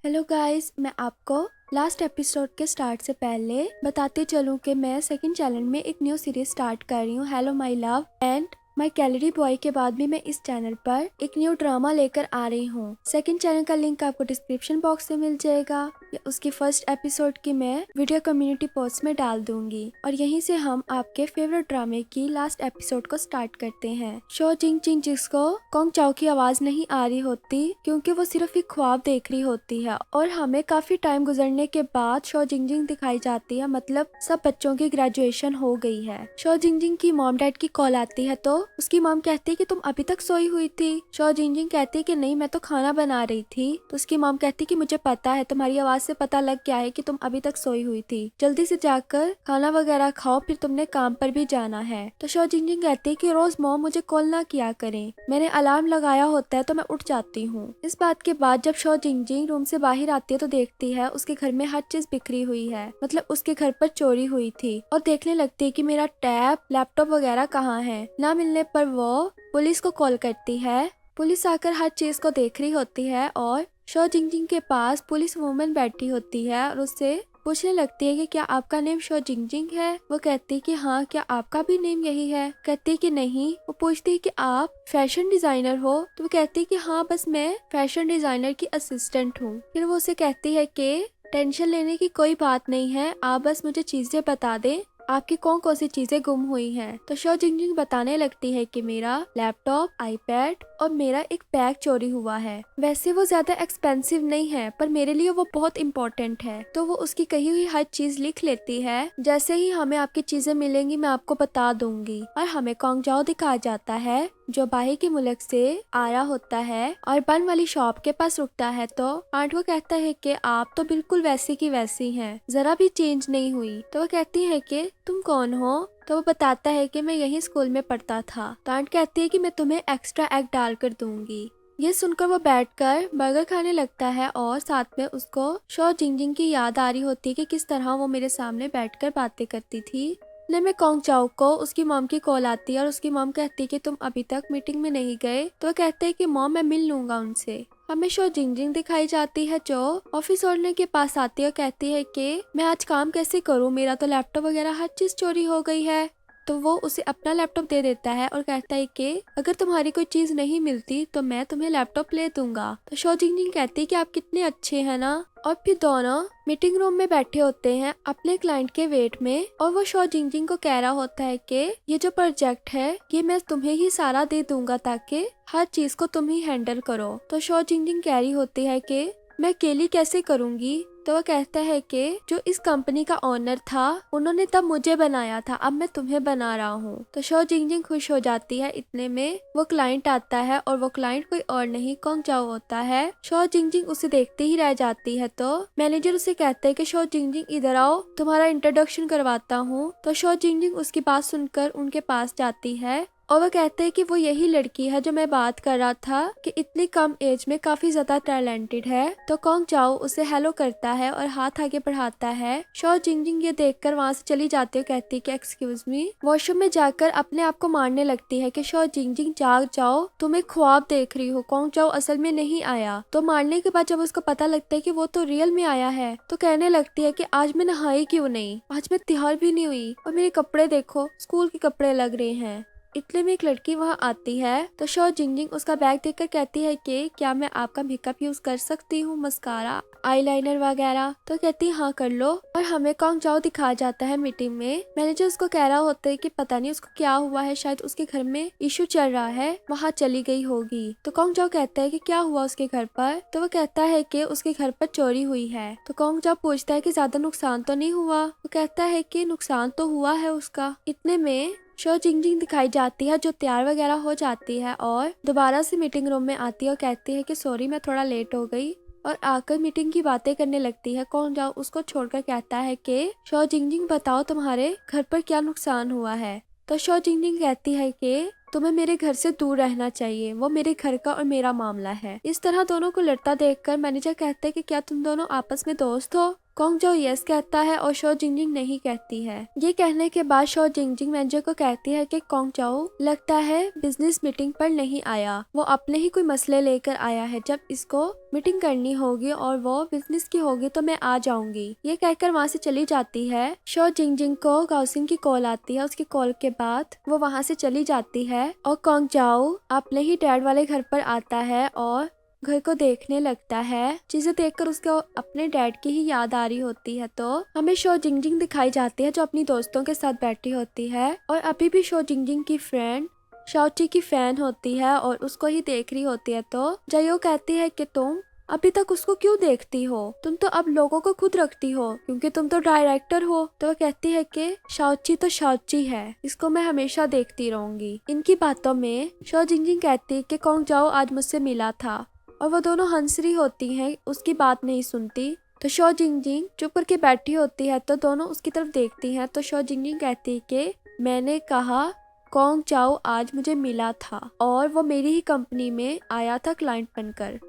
Hello guys, मैं आपको last episode के स्टार्ट से पहले बताते चलूं कि मैं सेकंड चैनल में एक न्यू सीरीज स्टार्ट कर रही हूँ, hello my love and my calorie boy के बाद भी मैं इस चैनल पर एक न्यू ड्रामा लेकर आ रही हूँ। सेकंड चैनल का लिंक आपको डिस्क्रिप्शन बॉक्स में मिल जाएगा या उसकी फर्स्ट एपिसोड की मैं वीडियो कम्युनिटी पोस्ट में डाल दूंगी और यहीं से हम आपके फेवरेट ड्रामे की लास्ट एपिसोड को स्टार्ट करते हैं। शो जिंग जिंग जिसको कॉन्ग चाओ की आवाज नहीं आ रही होती क्योंकि वो सिर्फ एक ख्वाब देख रही होती है और हमें काफी टाइम गुजरने के बाद शो जिंग जिंग दिखाई जाती है, मतलब सब बच्चों की ग्रेजुएशन हो गई है। शो जिंग जिंग की मॉम डैड की कॉल आती है तो उसकी मॉम कहती है कि तुम अभी तक सोई हुई थी। शो जिंग जिंग कहती है कि नहीं, मैं तो खाना बना रही थी। तो उसकी मॉम कहती है कि मुझे पता है, तुम्हारी आवाज से पता लग गया है कि तुम अभी तक सोई हुई थी, जल्दी से जाकर खाना वगैरह खाओ, फिर तुमने काम पर भी जाना है। तो शो जिंग जिंग कहती है कि रोज मॉम मुझे कॉल ना किया करें, मैंने अलार्म लगाया होता है तो मैं उठ जाती हूँ। इस बात के बाद जब शो जिंग जिंग रूम से बाहर आती है तो देखती है उसके घर में हर चीज बिखरी हुई है, मतलब उसके घर पर चोरी हुई थी और देखने लगती है कि मेरा टैब लैपटॉप वगैरह कहाँ है। ना मिलने पर वो पुलिस को कॉल करती है। पुलिस आकर हर चीज को देख रही होती है और शो जिंग जिंग के पास पुलिस वुमन बैठी होती है और उससे पूछने लगती है कि क्या आपका नेम शो जिंग जिंग है। वो कहती है कि हाँ, क्या आपका भी नेम यही है। कहती है कि नहीं। वो पूछती है कि आप फैशन डिजाइनर हो। तो वो कहती है कि हाँ, बस मैं फैशन डिजाइनर की असिस्टेंट हूँ। फिर वो उसे कहती है कि टेंशन लेने की कोई बात नहीं है, आप बस मुझे चीजें बता दें, आपकी कौन कौन सी चीजें गुम हुई हैं। तो शो जिंग जिंग बताने लगती है कि मेरा लैपटॉप, आईपैड और मेरा एक बैग चोरी हुआ है। वैसे वो ज्यादा एक्सपेंसिव नहीं है पर मेरे लिए वो बहुत इम्पोर्टेंट है। तो वो उसकी कही हुई हर चीज लिख लेती है। जैसे ही हमें आपकी चीजें मिलेंगी मैं आपको बता दूंगी। और हमें कॉन्ग चाओ दिखाया जाता है जो बाहर के मुल्क से आया होता है और बन वाली शॉप के पास रुकता है। तो आंट को कहता है कि आप तो बिल्कुल वैसी की वैसी हैं, जरा भी चेंज नहीं हुई। तो वो कहती है कि तुम कौन हो। तो वो बताता है कि मैं यही स्कूल में पढ़ता था। तो आंट कहती है कि मैं तुम्हें एक्स्ट्रा एग डाल कर दूंगी। ये सुनकर वो बैठकर बर्गर खाने लगता है और साथ में उसको शो जिंग जिंग की याद आ रही होती है कि किस तरह वो मेरे सामने बैठकर बातें करती थी। इतने में कॉन्ग चाओ को उसकी मॉम की कॉल आती है और उसकी मॉम कहती है कि तुम अभी तक मीटिंग में नहीं गए। तो वो कहते हैं कि मॉम मैं मिल लूंगा उनसे। हमें शो जिंग जिंग दिखाई जाती है जो ऑफिस ओनर के पास आती है और कहती है कि मैं आज काम कैसे करूं, मेरा तो लैपटॉप वगैरह हर चीज चोरी हो गई है। तो वो उसे अपना लैपटॉप दे देता है और कहता है कि अगर तुम्हारी कोई चीज नहीं मिलती तो मैं तुम्हें लैपटॉप ले दूंगा। तो शो जिंग जिंग कहती है कि आप कितने अच्छे हैं ना। और फिर दोनों मीटिंग रूम में बैठे होते हैं अपने क्लाइंट के वेट में और वो शो जिंग जिंग को कह रहा होता है कि ये जो प्रोजेक्ट है ये मैं तुम्हें ही सारा दे दूंगा ताकि हर चीज को तुम ही हैंडल करो। तो शो जिंग जिंग कह रही होती है कि मैं अकेली कैसे करूंगी। तो वो कहता है कि जो इस कंपनी का ओनर था उन्होंने तब मुझे बनाया था, अब मैं तुम्हें बना रहा हूँ। तो शो जिंग जिंग खुश हो जाती है। इतने में वो क्लाइंट आता है और वो क्लाइंट कोई और नहीं कॉन्ग चाओ होता है। शो जिंग जिंग उसे देखते ही रह जाती है। तो मैनेजर उसे कहता है कि शो जिंग जिंग इधर आओ, तुम्हारा इंट्रोडक्शन करवाता हूँ। तो शो जिंग जिंग उसकी बात सुनकर उनके पास जाती है और वो कहते हैं कि वो यही लड़की है जो मैं बात कर रहा था कि इतनी कम एज में काफी ज्यादा टैलेंटेड है। तो कॉन्ग चाओ उसे हेलो करता है और हाथ आगे बढ़ाता है। शो जिंग जिंग ये देखकर वहाँ से चली जाती है, कहती है कि एक्सक्यूज मी। वॉशरूम में जाकर अपने आप को मारने लगती है कि शो जिंग जिंग जाग जाओ, तुम एक ख्वाब देख रही हो, कॉन्ग चाओ असल में नहीं आया। तो मारने के बाद जब उसको पता लगता है कि वो तो रियल में आया है तो कहने लगती है कि आज मैं नहाई क्यों नहीं, आज मैं तैयार भी नहीं हुई और मेरे कपड़े देखो, स्कूल के कपड़े लग रहे हैं। इतने में एक लड़की वहाँ आती है तो शो जिंग जिंग उसका बैग देखकर कहती है कि क्या मैं आपका मेकअप यूज कर सकती हूँ, मस्कारा, आईलाइनर वगैरह। तो कहती है हाँ कर लो। और हमें कॉन्ग चाओ दिखाया जाता है मीटिंग में। मैनेजर उसको कह रहा होता है कि पता नहीं उसको क्या हुआ है, शायद उसके घर में इशू चल रहा है, वहाँ चली गई होगी। तो कॉन्ग चाओ कहता है कि क्या हुआ उसके घर पर। तो वो कहता है कि उसके घर पर चोरी हुई है। तो कॉन्ग चाओ पूछता है कि ज्यादा नुकसान तो नहीं हुआ। वो कहता है कि नुकसान तो हुआ है उसका। इतने में शो जिंग जिंग दिखाई जाती है जो तैयार वगैरह हो जाती है और दोबारा से मीटिंग रूम में आती है और कहती है कि सॉरी मैं थोड़ा लेट हो गई और आकर मीटिंग की बातें करने लगती है। कौन जाओ उसको छोड़कर कहता है कि शो जिंग जिंग बताओ तुम्हारे घर पर क्या नुकसान हुआ है। तो शो जिंग जिंग कहती है कि तुम्हें मेरे घर से दूर रहना चाहिए, वो मेरे घर का और मेरा मामला है। इस तरह दोनों को लड़ता देखकर मैनेजर कहते हैं कि क्या तुम दोनों आपस में दोस्त हो। कॉन्ग जाओ यस कहता है और शो जिंगजिंग नहीं कहती है। ये कहने के बाद शो जिंगजिंग मैनेजर को कहती है कि कॉन्ग जाओ लगता है बिजनेस मीटिंग पर नहीं आया, वो अपने ही कोई मसले लेकर आया है। जब इसको मीटिंग करनी होगी और वो बिजनेस की होगी तो मैं आ जाऊंगी। ये कहकर वहाँ से चली जाती है। शो जिंगजिंग को गाउसिन की कॉल आती है। उसकी कॉल के बाद वो वहाँ से चली जाती है और कॉन्ग जाओ अपने ही डैड वाले घर पर आता है और घर को देखने लगता है। चीजें देखकर उसको अपने डैड की ही याद आ रही होती है। तो हमें शो जिंगजिंग दिखाई जाती है जो अपनी दोस्तों के साथ बैठी होती है और अभी भी शो जिंगजिंग की फ्रेंड शाओची की फैन होती है और उसको ही देख रही होती है। तो जायो कहती है कि तुम अभी तक उसको क्यों देखती हो, तुम तो अब लोगों को खुद रखती हो क्योंकि तुम तो डायरेक्टर हो। तो वो कहती है कि शाओची तो शाओची है, इसको मैं हमेशा देखती रहूंगी। इनकी बातों में शो जिंगजिंग कहती है कि कॉन्ग जाओ आज मुझसे मिला था और वो दोनों हंस रही होती हैं, उसकी बात नहीं सुनती। तो शो जिंगजिंग चुप करके बैठी होती है तो दोनों उसकी तरफ देखती हैं। तो शो जिंगजिंग कहती है कि मैंने कहा कॉन्ग जाओ आज मुझे मिला था और वो मेरी ही कंपनी में आया था क्लाइंट बनकर।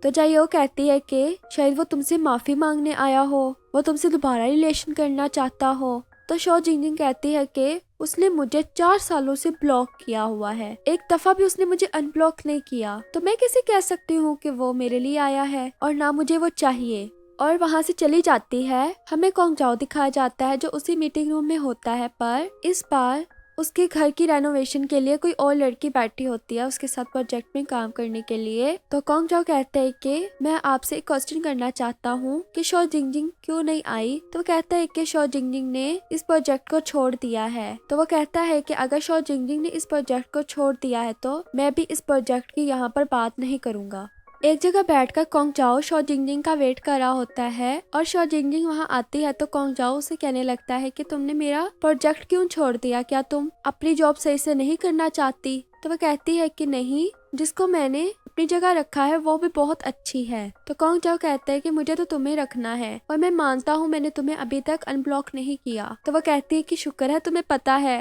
तो जायो कहती है कि शायद वो तुमसे माफी मांगने आया हो, वो तुमसे दोबारा रिलेशन करना चाहता हो। तो शो जिंगजिंग कहती है कि उसने मुझे 4 सालों से ब्लॉक किया हुआ है, एक दफा भी उसने मुझे अनब्लॉक नहीं किया, तो मैं कैसे कह सकती हूँ कि वो मेरे लिए आया है और ना मुझे वो चाहिए। और वहाँ से चली जाती है। हमें कॉन्ग जाओ दिखाया जाता है जो उसी मीटिंग रूम में होता है, पर इस बार उसके घर की रेनोवेशन के लिए कोई और लड़की बैठी होती है उसके साथ प्रोजेक्ट में काम करने के लिए। तो कॉन्ग जाओ कहते हैं कि मैं आपसे एक क्वेश्चन करना चाहता हूँ कि शो जिंगजिंग क्यों नहीं आई। तो वो कहता है कि शो जिंगजिंग ने इस प्रोजेक्ट को छोड़ दिया है। तो वो कहता है कि अगर शो जिंगजिंग ने इस प्रोजेक्ट को छोड़ दिया है तो मैं भी इस प्रोजेक्ट की यहाँ पर बात नहीं करूंगा। एक जगह बैठकर कॉन्ग जाओ शो जिंगजिंग का वेट कर रहा होता है और शो जिंगजिंग वहाँ आती है। तो कॉन्ग जाओ उसे कहने लगता है कि तुमने मेरा प्रोजेक्ट क्यों छोड़ दिया, क्या तुम अपनी जॉब सही से नहीं करना चाहती। तो वह कहती है कि नहीं, जिसको मैंने अपनी जगह रखा है वो भी बहुत अच्छी है। तो कॉन्ग जाओ कहता है कि मुझे तो तुम्हें रखना है और मैं मानता हूँ मैंने तुम्हें अभी तक अनब्लॉक नहीं किया। तो वह कहती है कि शुक्र है तुम्हें पता है,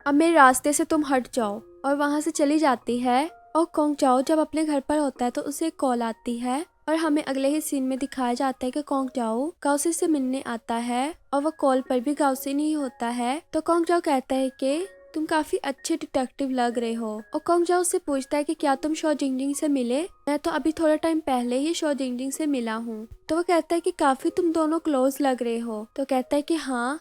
अब मेरे रास्ते से तुम हट जाओ। और वहाँ से चली जाती है। और कॉन्ग जाओ जब अपने घर पर होता है तो उसे एक कॉल आती है और हमें अगले ही सीन में दिखाया जाता है कि कॉन्ग जाओ गाउसी से मिलने आता है और वो कॉल पर भी गाउसी नहीं होता है। तो कॉन्ग जाओ कहता है कि तुम काफी अच्छे डिटेक्टिव लग रहे हो। और कॉन्ग जाओ उससे पूछता है कि क्या तुम शो जिंगजिंग से मिले, मैं तो अभी थोड़ा टाइम पहले ही शो जिंगजिंग से मिला हूँ। तो वो कहता है कि काफी तुम दोनों क्लोज लग रहे हो। तो कहता है कि हाँ।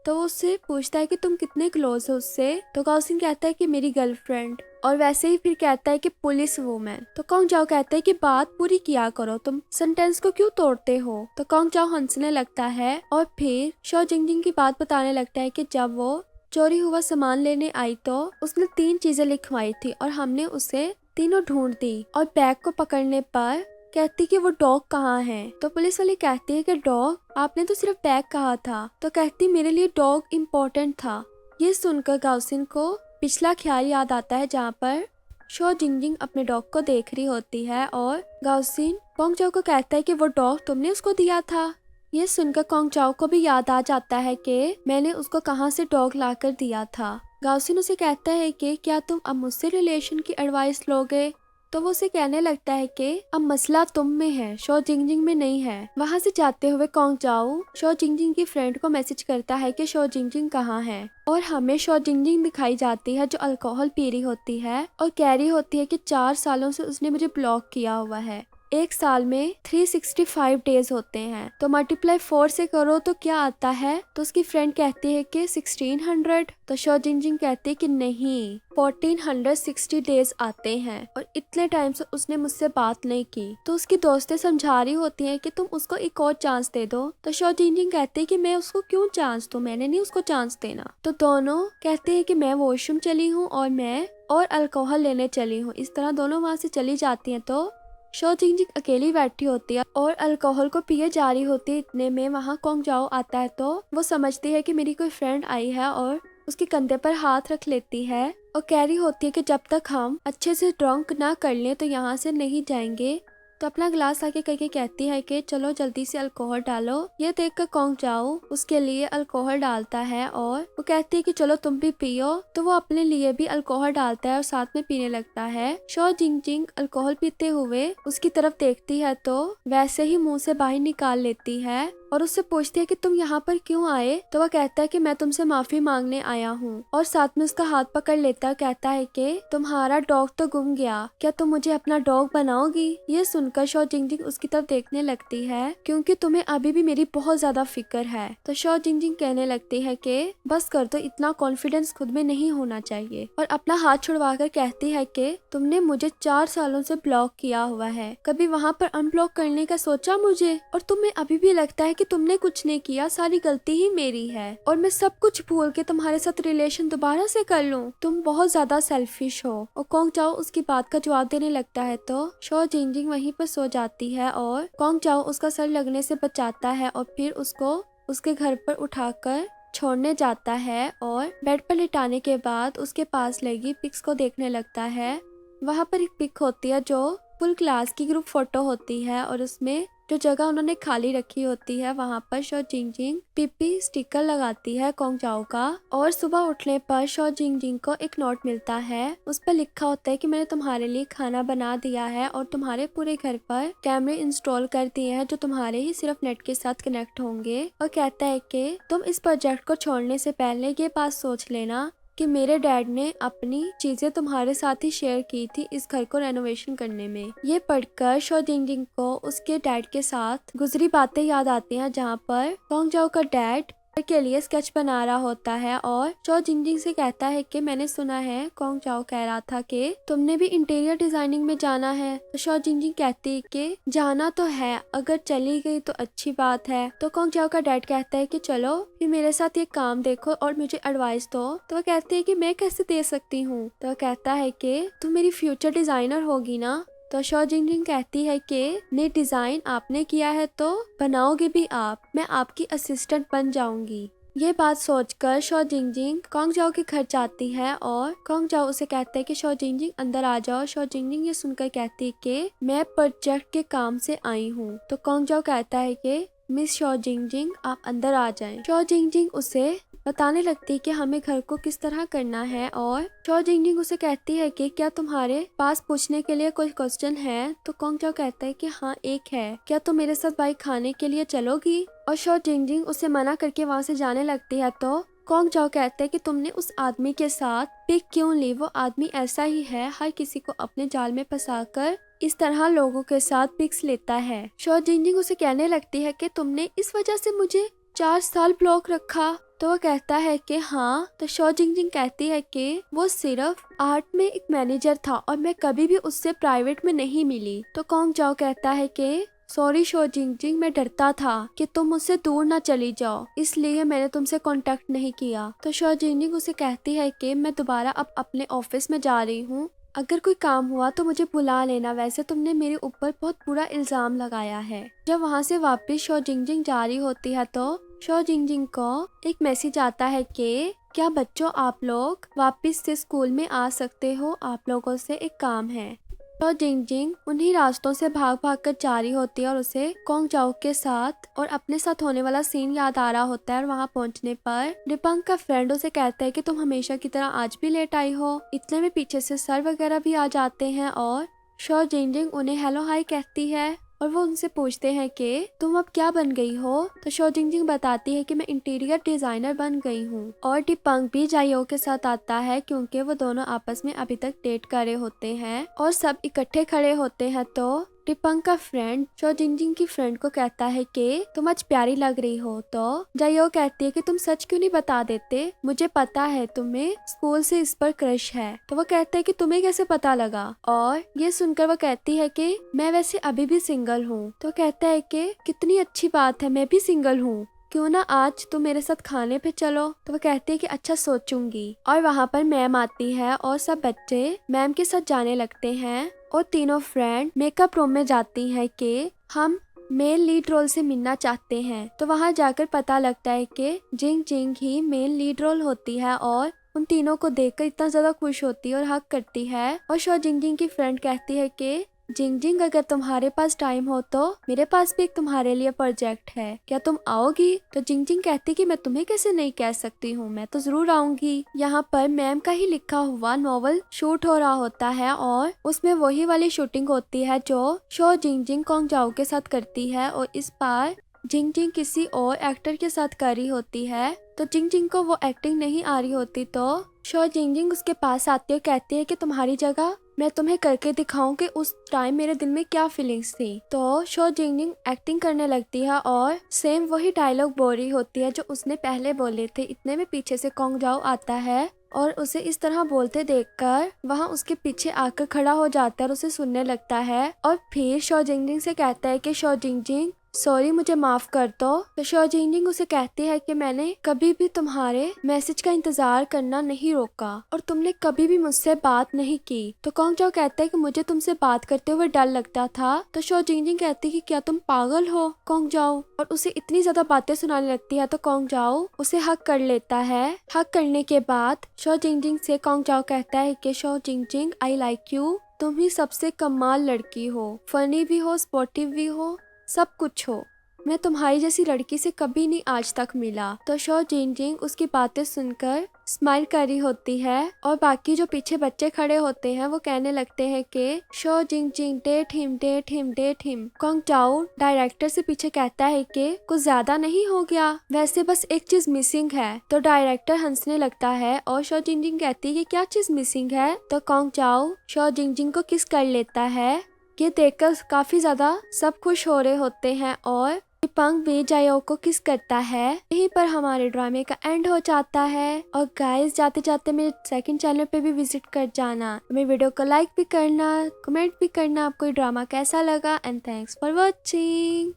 तो वो उससे पूछता है कि तुम कितने क्लोज हो उससे। तो गाउसिन कहता है कि मेरी गर्लफ्रेंड। और वैसे ही फिर कहता है कि पुलिस वूमेन। तो कॉन्ग जाओ कहता है कि बात पूरी किया करो, तुम सेंटेंस को क्यों तोड़ते हो। तो कॉन्ग जाओ हंसने लगता है और फिर शो जिंगजिंग की बात बताने लगता है कि जब वो चोरी हुआ सामान लेने आई तो उसने 3 चीजें लिखवाई थी और हमने उसे तीनों ढूंढ दी। और बैग को पकड़ने पर कहती कि वो डॉग कहाँ है। तो पुलिस वाली कहती है कि डॉग, आपने तो सिर्फ बैग कहा था। तो कहती मेरे लिए डॉग इम्पोर्टेंट था। ये सुनकर गाउसिन को पिछला ख्याल याद आता है जहाँ पर शो जिंगजिंग अपने डॉग को देख रही होती है और गाउसिन कॉन्ग जाओ को कहता है कि वो डॉग तुमने उसको दिया था। ये सुनकर कॉन्ग जाओ को भी याद आ जाता है कि मैंने उसको कहाँ से डॉग लाकर दिया था। गाउसिन उसे कहता है कि क्या तुम अब मुझसे रिलेशन की एडवाइस लोगे। तो वो उसे कहने लगता है कि अब मसला तुम में है, शो जिंगजिंग में नहीं है। वहाँ से जाते हुए कॉन्ग जाओ शो जिंगजिंग की फ्रेंड को मैसेज करता है कि शो जिंगजिंग कहाँ है। और हमें शो जिंगजिंग दिखाई जाती है जो अल्कोहल पी रही होती है और कह रही होती है कि 4 सालों से उसने मुझे ब्लॉक किया हुआ है। एक साल में 365 डेज होते हैं, तो मल्टीप्लाई 4 से करो तो क्या आता है। तो उसकी फ्रेंड कहती है कि 1600। तो शो जिंगजिंग कहती है कि नहीं, 1460 डेज आते हैं और इतने टाइम से उसने मुझसे बात नहीं की। तो उसकी दोस्तें समझा रही होती हैं कि तुम उसको एक और चांस दे दो। तो शो जिंगजिंग कहती है कि मैं उसको क्यों चांस दूं, मैंने नहीं उसको चांस देना। तो दोनों कहते हैं कि मैं वॉशरूम चली हूँ और मैं और अल्कोहल लेने चली हूँ। इस तरह दोनों वहाँ से चली जाती हैं। तो शो जिंगजिंग अकेली बैठी होती है और अल्कोहल को पिए जा रही होती है। इतने में वहाँ कॉन्ग जाओ आता है तो वो समझती है कि मेरी कोई फ्रेंड आई है और उसके कंधे पर हाथ रख लेती है और कह रही होती है कि जब तक हम अच्छे से ड्रंक ना कर लें तो यहाँ से नहीं जाएंगे। तो अपना ग्लास आके करके कहती है कि चलो जल्दी से अल्कोहल डालो। ये देखकर कॉन्ग जाओ उसके लिए अल्कोहल डालता है और वो कहती है कि चलो तुम भी पियो। तो वो अपने लिए भी अल्कोहल डालता है और साथ में पीने लगता है। शो जिंगजिंग अल्कोहल पीते हुए उसकी तरफ देखती है तो वैसे ही मुंह से बाहर निकाल लेती है और उससे पूछती है कि तुम यहाँ पर क्यों आए। तो वह कहता है कि मैं तुमसे माफी मांगने आया हूँ, और साथ में उसका हाथ पकड़ लेता है, कहता है कि तुम्हारा डॉग तो गुम गया, क्या तुम मुझे अपना डॉग बनाओगी। ये सुनकर शो जिंगजिंग उसकी तरफ देखने लगती है, क्योंकि तुम्हें अभी भी मेरी बहुत ज्यादा फिक्र है। तो शो जिंगजिंग कहने लगती है कि बस कर दो, इतना कॉन्फिडेंस खुद में नहीं होना चाहिए, और अपना हाथ छुड़वाकर कहती है कि तुमने मुझे 4 सालों से ब्लॉक किया हुआ है, कभी वहाँ पर अनब्लॉक करने का सोचा मुझे, और तुम्हें अभी भी लगता है कि तुमने कुछ नहीं किया, सारी गलती ही मेरी है, और मैं सब कुछ भूल के तुम्हारे साथ रिलेशन दोबारा से कर लूं। तुम बहुत ज्यादा सेल्फिश हो। और कॉन्ग चाओ उसकी बात का जवाब देने लगता है तो शो जिंगजिंग वहीं पर सो जाती है, और कॉन्ग चाओ उसका सर लगने से बचाता है, और फिर उसको उसके घर पर उठाकर छोड़ने जाता है, और बेड पर लिटाने के बाद उसके पास लगी पिक्स को देखने लगता है। वहाँ पर एक पिक होती है जो फुल क्लास की ग्रुप फोटो होती है, और उसमें जो जगह उन्होंने खाली रखी होती है वहाँ पर शो जिंगजिंग पीपी स्टिकर लगाती है कॉन्ग चाओ का। और सुबह उठने पर शो जिंगजिंग को एक नोट मिलता है, उस पर लिखा होता है कि मैंने तुम्हारे लिए खाना बना दिया है और तुम्हारे पूरे घर पर कैमरे इंस्टॉल कर दिए हैं जो तुम्हारे ही सिर्फ नेट के साथ कनेक्ट होंगे। और कहता है कि तुम इस प्रोजेक्ट को छोड़ने से पहले ये बात सोच लेना कि मेरे डैड ने अपनी चीजें तुम्हारे साथ ही शेयर की थी इस घर को रेनोवेशन करने में। ये पढ़कर शो जिंगजिंग को उसके डैड के साथ गुजरी बातें याद आती हैं, जहाँ पर कॉन्ग चाओ का डैड के लिए स्केच बना रहा होता है, और शो जिंगजिंग से कहता है कि मैंने सुना है, कॉन्ग चाओ कह रहा था कि तुमने भी इंटीरियर डिजाइनिंग में जाना है। तो शो जिंगजिंग कहती है कि जाना तो है, अगर चली गई तो अच्छी बात है। तो कॉन्ग चाओ का डैड कहता है कि चलो फिर मेरे साथ ये काम देखो और मुझे एडवाइस दो। तो वो कहती है कि मैं कैसे दे सकती हूँ। तो वो कहता है कि तुम मेरी फ्यूचर डिजाइनर होगी ना। तो शो जिंगजिंग कहती है कि ने डिजाइन आपने किया है तो बनाओगे भी आप, मैं आपकी असिस्टेंट बन जाऊंगी। ये बात सोचकर शो जिंगजिंग कॉन्ग चाओ के घर जाती है, और कॉन्ग चाओ उसे कहता है कि शो जिंगजिंग अंदर आ जाओ। शो जिंगजिंग ये सुनकर कहती है कि मैं प्रोजेक्ट के काम से आई हूँ। तो कॉन्ग चाओ कहता है कि मिस शो जिंगजिंग आप अंदर आ जाएं। शो जिंगजिंग उसे बताने लगती है कि हमें घर को किस तरह करना है, और शो जिंगजिंग उसे कहती है कि क्या तुम्हारे पास पूछने के लिए कोई क्वेश्चन है। तो कॉन्ग चाओ कहता है कि हाँ एक है, क्या तुम मेरे साथ बाहर खाने के लिए चलोगी। और शो जिंगजिंग उसे मना करके वहाँ से जाने लगती है। तो कॉन्ग चाओ कहते हैं कि तुमने उस आदमी के साथ पिक क्यों ली, वो आदमी ऐसा ही है, हर किसी को अपने जाल में फंसाकर इस तरह लोगों के साथ पिक्स लेता है। शो जिंगजिंग उसे कहने लगती है कि तुमने इस वजह से मुझे 4 साल ब्लॉक रखा। तो वो कहता है कि हाँ। तो शो जिंगजिंग कहती है कि वो सिर्फ आर्ट में एक मैनेजर था और मैं कभी भी उससे प्राइवेट में नहीं मिली। तो कॉन्ग चाओ कहता है कि सॉरी शो जिंगजिंग, मैं डरता था कि तुम मुझसे दूर ना चली जाओ, इसलिए मैंने तुमसे कांटेक्ट नहीं किया। तो शो जिंगजिंग उसे कहती है कि मैं दोबारा अब अपने ऑफिस में जा रही हूँ, अगर कोई काम हुआ तो मुझे बुला लेना, वैसे तुमने मेरे ऊपर बहुत बुरा इल्जाम लगाया है। जब वहाँ से वापस शो जिंगजिंग जा रही होती है तो शो जिंगजिंग को एक मैसेज आता है कि क्या बच्चों आप लोग वापस से स्कूल में आ सकते हो, आप लोगों से एक काम है। शो जिंगजिंग उन्हीं रास्तों से भाग भाग कर जा रही होती है, और उसे कॉन्ग चाओ के साथ और अपने साथ होने वाला सीन याद आ रहा होता है। और वहाँ पहुँचने पर डिपंग का फ्रेंड उसे कहता है कि तुम हमेशा की तरह आज भी लेट आई हो। इतने में पीछे से सर वगैरह भी आ जाते हैं, और शो जिंगजिंग उन्हें हेलो हाय कहती है, और वो उनसे पूछते हैं कि तुम अब क्या बन गई हो। तो शो जिंगजिंग बताती है कि मैं इंटीरियर डिजाइनर बन गई हूँ। और डिपंग भी जायो के साथ आता है, क्योंकि वो दोनों आपस में अभी तक डेट कर रहे होते हैं, और सब इकट्ठे खड़े होते हैं। तो डिपंग का फ्रेंड शो जिंगजिंग की फ्रेंड को कहता है कि तुम आज प्यारी लग रही हो। तो जायो कहती है कि तुम सच क्यों नहीं बता देते, मुझे पता है तुम्हें स्कूल से इस पर क्रश है। तो वो कहता है कि तुम्हें कैसे पता लगा। और ये सुनकर वो कहती है कि मैं वैसे अभी भी सिंगल हूँ। तो कहता है कि कितनी अच्छी बात है, मैं भी सिंगल हूँ, क्यों ना आज तुम मेरे साथ खाने पे चलो। तो वो कहती है कि अच्छा सोचूंगी। और वहाँ पर मैम आती है और सब बच्चे मैम के साथ जाने लगते हैं, और तीनों फ्रेंड मेकअप रूम में जाती हैं कि हम मेल लीड रोल से मिलना चाहते हैं। तो वहाँ जाकर पता लगता है कि जिंग जिंग ही मेल लीड रोल होती है, और उन तीनों को देखकर इतना ज्यादा खुश होती है और हक करती है। और शो जिंग जिंग की फ्रेंड कहती है कि जिंग जिंग अगर तुम्हारे पास टाइम हो तो मेरे पास भी एक तुम्हारे लिए प्रोजेक्ट है, क्या तुम आओगी। तो जिंग जिंग कहती कि मैं तुम्हें कैसे नहीं कह सकती हूँ, मैं तो जरूर आऊंगी। यहाँ पर मैम का ही लिखा हुआ नॉवल शूट हो रहा होता है, और उसमें वही वाली शूटिंग होती है जो शो जिंग जिंग कॉन्ग चाओ के साथ करती है। और इस बार जिंग जिंग किसी और एक्टर के साथ कर रही होती है, तो जिंग जिंग को वो एक्टिंग नहीं आ रही होती, तो शो जिंग जिंग उसके पास आती है, कहती है कि तुम्हारी जगह मैं तुम्हें करके दिखाऊं कि उस टाइम मेरे दिल में क्या फीलिंग्स थी। तो शो जिंग जिंग एक्टिंग करने लगती है और सेम वही डायलॉग बोल रही होती है जो उसने पहले बोले थे। इतने में पीछे से कॉन्ग जाओ आता है और उसे इस तरह बोलते देखकर वहाँ उसके पीछे आकर खड़ा हो जाता है और उसे सुनने लगता है। और फिर शो जिंग जिंग से कहता है कि शो जिंग जिंग सॉरी, मुझे माफ कर दो। तो शो जिंग जिंग उसे कहती है कि मैंने कभी भी तुम्हारे मैसेज का इंतजार करना नहीं रोका और तुमने कभी भी मुझसे बात नहीं की। तो कॉन्ग जाओ कहता है कि मुझे तुमसे बात करते हुए डर लगता था। तो शो जिंग जिंग कहती है कि क्या तुम पागल हो कॉन्ग जाओ, और उसे इतनी ज्यादा बातें सुनाने लगती है। तो कॉन्ग जाओ उसे हक कर लेता है। हक करने के बाद शो जिंग जिंग से कॉन्ग जाओ कहता है कि शो जिंग जिंग आई लाइक यू, तुम ही सबसे कमाल लड़की हो, फनी भी हो, स्पोर्टिव भी हो, सब कुछ हो। मैं तुम्हारी जैसी लड़की से कभी नहीं आज तक मिला। तो शो जिंग जिंग उसकी बातें सुनकर स्माइल कर रही होती है और बाकी जो पीछे बच्चे खड़े होते हैं वो कहने लगते हैं कि शो जिंग जिंग date him date him date him. कॉन्ग जाओ डायरेक्टर से पीछे कहता है कि कुछ ज्यादा नहीं हो गया, वैसे बस एक चीज मिसिंग है। तो डायरेक्टर हंसने लगता है और शो जिंग जिंग कहती है कि क्या चीज मिसिंग है। तो कॉन्ग जाओ शो जिंग जिंग को किस कर लेता है। ये देखकर काफी ज्यादा सब खुश हो रहे होते हैं और पंग भी जायो को किस करता है। यहीं पर हमारे ड्रामे का एंड हो जाता है। और गाइस जाते जाते मेरे सेकंड चैनल पे भी विजिट कर जाना, मेरे वीडियो को लाइक भी करना, कमेंट भी करना आपको ये ड्रामा कैसा लगा। And thanks for watching.